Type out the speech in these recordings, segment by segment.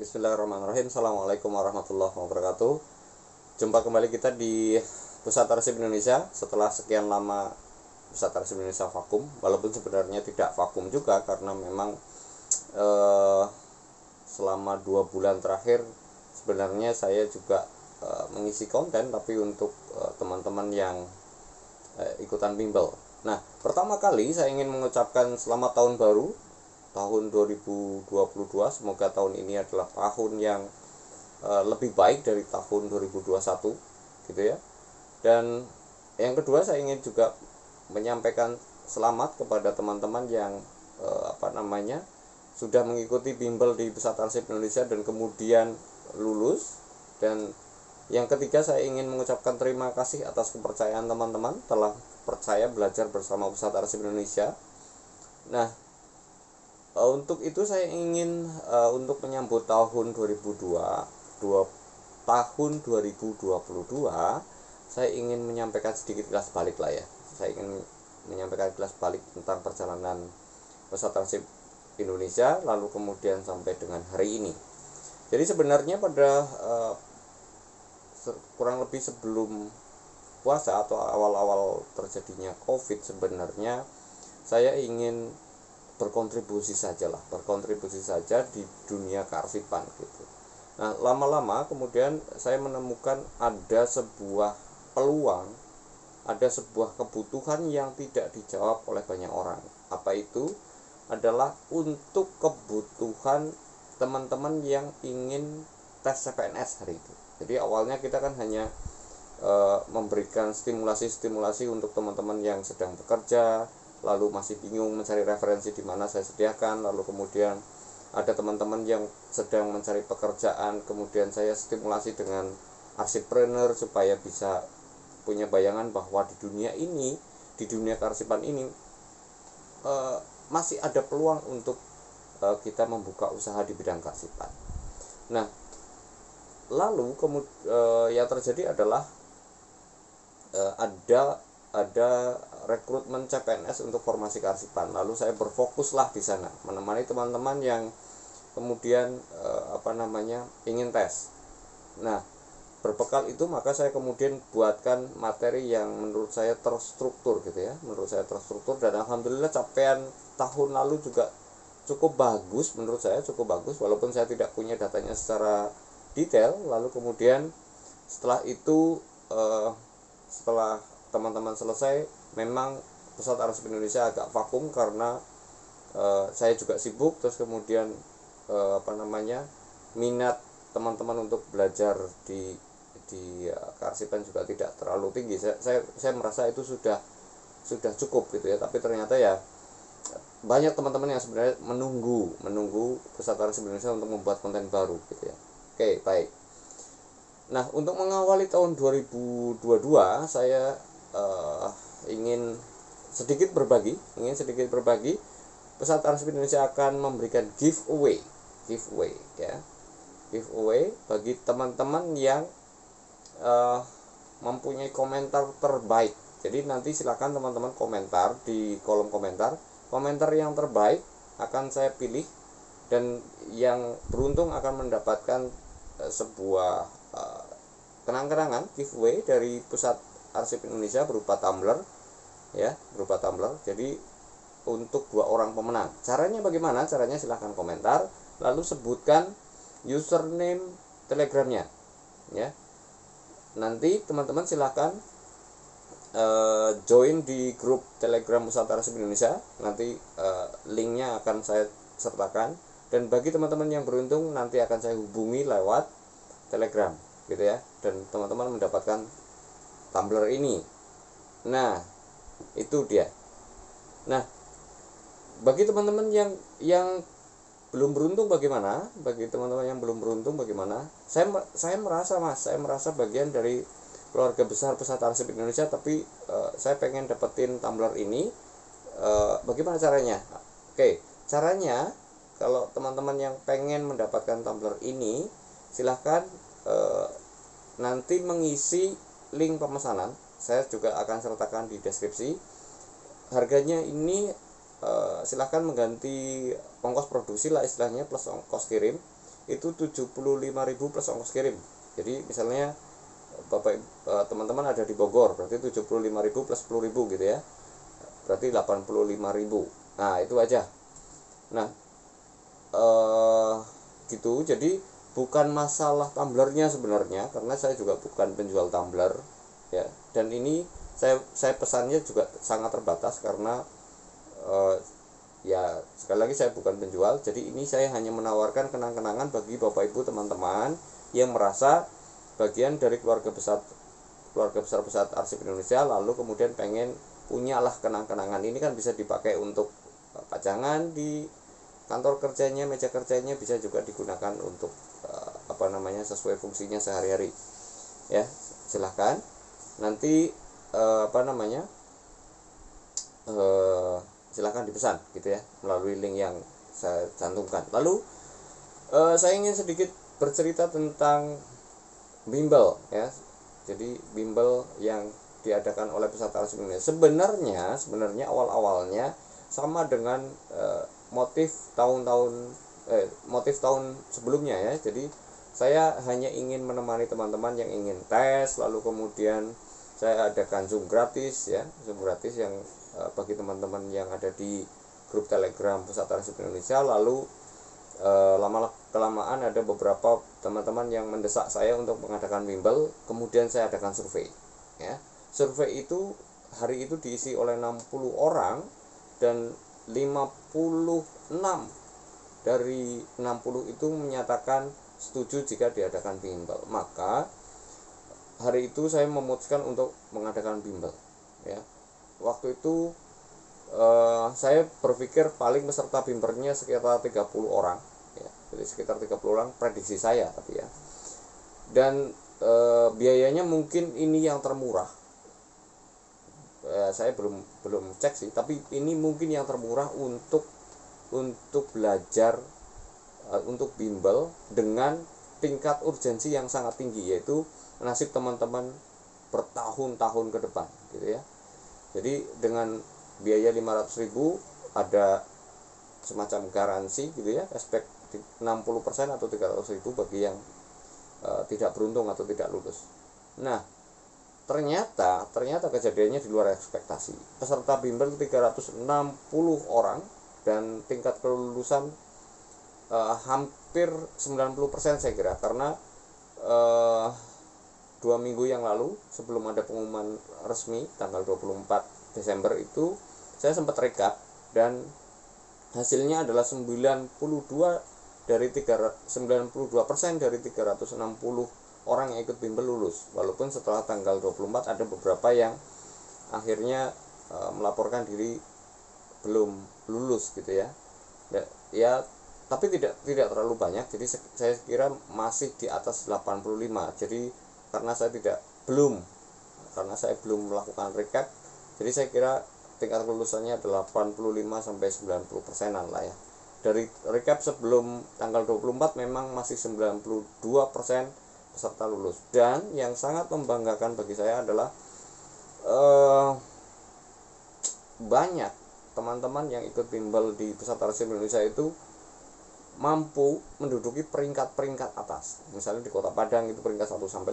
Bismillahirrahmanirrahim. Assalamualaikum warahmatullahi wabarakatuh. Jumpa kembali kita di Pusat Arsip Indonesia. Setelah sekian lama Pusat Arsip Indonesia vakum, walaupun sebenarnya tidak vakum juga, karena memang selama 2 bulan terakhir sebenarnya saya juga mengisi konten, tapi untuk teman-teman yang ikutan bimbel. Nah, pertama kali saya ingin mengucapkan selamat tahun baru tahun 2022. Semoga tahun ini adalah tahun yang lebih baik dari tahun 2021 gitu ya. Dan yang kedua, saya ingin juga menyampaikan selamat kepada teman-teman yang sudah mengikuti bimbel di Pusat Arsip Indonesia dan kemudian lulus. Dan yang ketiga, saya ingin mengucapkan terima kasih atas kepercayaan teman-teman telah percaya belajar bersama Pusat Arsip Indonesia. Nah, untuk itu saya ingin untuk menyambut tahun 2022, saya ingin menyampaikan sedikit kilas balik lah ya. Saya ingin menyampaikan kilas balik tentang perjalanan Pusat Arsip Indonesia lalu kemudian sampai dengan hari ini. Jadi sebenarnya pada kurang lebih sebelum puasa atau awal-awal terjadinya COVID, sebenarnya saya ingin berkontribusi saja di dunia kearsipan gitu. Nah, lama-lama kemudian saya menemukan ada sebuah peluang, ada sebuah kebutuhan yang tidak dijawab oleh banyak orang. Apa itu? Adalah untuk kebutuhan teman-teman yang ingin tes CPNS hari itu. Jadi awalnya kita kan hanya memberikan stimulasi untuk teman-teman yang sedang bekerja, lalu masih bingung mencari referensi di mana saya sediakan. Lalu kemudian ada teman-teman yang sedang mencari pekerjaan, kemudian saya stimulasi dengan arsipreneur supaya bisa punya bayangan bahwa di dunia ini, di dunia kearsipan ini masih ada peluang untuk kita membuka usaha di bidang kearsipan. Nah, lalu yang terjadi adalah ada rekrutmen CPNS untuk formasi kearsipan. Lalu saya berfokuslah di sana, menemani teman-teman yang kemudian ingin tes. Nah, berbekal itu maka saya kemudian buatkan materi yang menurut saya terstruktur gitu ya. Dan alhamdulillah capaian tahun lalu juga cukup bagus, menurut saya cukup bagus, walaupun saya tidak punya datanya secara detail. Lalu kemudian setelah itu setelah teman-teman selesai, memang Pusat Arsip Indonesia agak vakum karena saya juga sibuk. Terus kemudian minat teman-teman untuk belajar di kearsipan juga tidak terlalu tinggi. Saya merasa itu sudah cukup gitu ya. Tapi ternyata ya banyak teman-teman yang sebenarnya menunggu Pusat Arsip Indonesia untuk membuat konten baru gitu ya. Oke, baik. Nah, untuk mengawali tahun 2022, saya ingin sedikit berbagi. Pusat Arsip Indonesia akan memberikan giveaway bagi teman-teman yang mempunyai komentar terbaik. Jadi nanti silakan teman-teman komentar di kolom komentar yang terbaik akan saya pilih, dan yang beruntung akan mendapatkan sebuah kenang-kenangan giveaway dari Pusat Arsip Indonesia berupa tumbler. Jadi untuk 2 orang pemenang. Caranya bagaimana? Caranya silahkan komentar, lalu sebutkan username Telegramnya ya. Nanti teman-teman silahkan join di grup Telegram Pusat Arsip Indonesia. Nanti linknya akan saya sertakan, dan bagi teman-teman yang beruntung nanti akan saya hubungi lewat Telegram gitu ya, dan teman-teman mendapatkan tumbler ini. Nah, itu dia. Nah, bagi teman-teman yang belum beruntung bagaimana? Saya merasa bagian dari keluarga besar Pusat Arsip Indonesia, tapi saya pengen dapetin tumbler ini. Bagaimana caranya? Oke, caranya kalau teman-teman yang pengen mendapatkan tumbler ini, silahkan nanti mengisi link pemesanan. Saya juga akan sertakan di deskripsi. Harganya ini silahkan mengganti ongkos produksi lah istilahnya, plus ongkos kirim. itu 75.000 plus ongkos kirim. Jadi misalnya Bapak teman-teman ada di Bogor, berarti 75.000 plus 10.000 gitu ya. Berarti 85.000. Nah, itu aja. Nah, gitu. Jadi bukan masalah tumblernya sebenarnya, karena saya juga bukan penjual tumbler ya. Dan ini saya pesannya juga sangat terbatas karena ya sekali lagi saya bukan penjual. Jadi ini saya hanya menawarkan kenang-kenangan bagi Bapak Ibu teman-teman yang merasa bagian dari keluarga besar Pusat Arsip Indonesia, lalu kemudian pengen punyalah kenang-kenangan. Ini kan bisa dipakai untuk pajangan di kantor kerjanya, meja kerjanya, bisa juga digunakan untuk sesuai fungsinya sehari-hari ya. Silahkan nanti silahkan dipesan gitu ya, melalui link yang saya cantumkan. Lalu saya ingin sedikit bercerita tentang bimbel ya. Jadi bimbel yang diadakan oleh Pusat Arsip Indonesia sebenarnya awal-awalnya sama dengan motif tahun sebelumnya ya. Jadi saya hanya ingin menemani teman-teman yang ingin tes, lalu kemudian saya adakan Zoom gratis ya, Zoom gratis yang bagi teman-teman yang ada di grup Telegram Pusat Arsip Indonesia. Lalu lama-kelamaan ada beberapa teman-teman yang mendesak saya untuk mengadakan bimbel, kemudian saya adakan survei ya. Survei itu hari itu diisi oleh 60 orang dan 56 dari 60 itu menyatakan setuju jika diadakan bimbel. Maka hari itu saya memutuskan untuk mengadakan bimbel ya. Waktu itu saya berpikir paling peserta bimbelnya sekitar 30 orang ya. Jadi sekitar 30 orang prediksi saya tapi ya. Dan biayanya mungkin ini yang termurah. Saya belum cek sih, tapi ini mungkin yang termurah untuk belajar untuk bimbel dengan tingkat urgensi yang sangat tinggi, yaitu nasib teman-teman bertahun-tahun ke depan gitu ya. Jadi dengan biaya 500.000 ada semacam garansi gitu ya, aspek 60% atau 300.000 bagi yang tidak beruntung atau tidak lulus. Nah, ternyata kejadiannya di luar ekspektasi. Peserta bimbel 360 orang dan tingkat kelulusan hampir 90% saya kira, karena 2 minggu yang lalu sebelum ada pengumuman resmi tanggal 24 Desember itu saya sempat rekap dan hasilnya adalah 92% dari 360 orang yang ikut bimbel lulus. Walaupun setelah tanggal 24 ada beberapa yang akhirnya melaporkan diri belum lulus gitu ya. Ya, tapi tidak terlalu banyak. Jadi saya kira masih di atas 85. Jadi karena saya belum melakukan recap, jadi saya kira tingkat kelulusannya adalah 85-90%-an lah ya. Dari recap sebelum tanggal 24 memang masih 92% peserta lulus. Dan yang sangat membanggakan bagi saya adalah banyak teman-teman yang ikut bimbel di Pusat Arsip Indonesia itu mampu menduduki peringkat-peringkat atas. Misalnya di Kota Padang itu peringkat 1-5,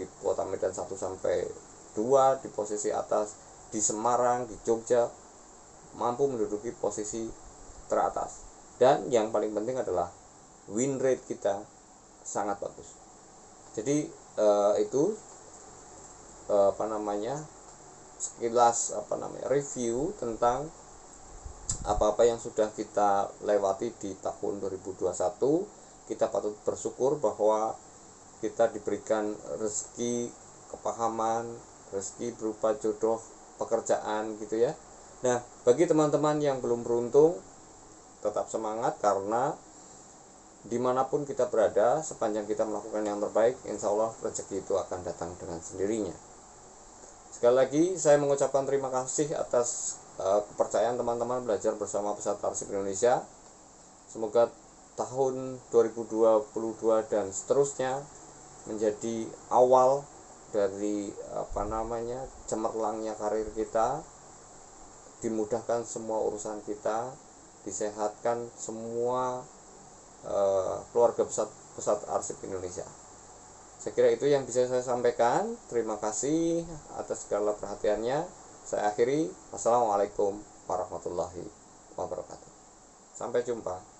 di Kota Medan 1-2 di posisi atas, di Semarang, di Jogja mampu menduduki posisi teratas. Dan yang paling penting adalah win rate kita sangat bagus. Jadi itu sekilas review tentang apa-apa yang sudah kita lewati di tahun 2021. Kita patut bersyukur bahwa kita diberikan rezeki kepahaman, rezeki berupa jodoh pekerjaan gitu ya. Nah, bagi teman-teman yang belum beruntung, tetap semangat, karena dimanapun kita berada, sepanjang kita melakukan yang terbaik, insya Allah rezeki itu akan datang dengan sendirinya. Sekali lagi saya mengucapkan terima kasih atas kepercayaan teman-teman belajar bersama Pusat Arsip Indonesia. Semoga tahun 2022 dan seterusnya menjadi awal dari cemerlangnya karir kita, dimudahkan semua urusan kita, disehatkan semua keluarga pusat arsip Indonesia. Saya kira itu yang bisa saya sampaikan. Terima kasih atas segala perhatiannya. Saya akhiri. Wassalamualaikum warahmatullahi wabarakatuh. Sampai jumpa.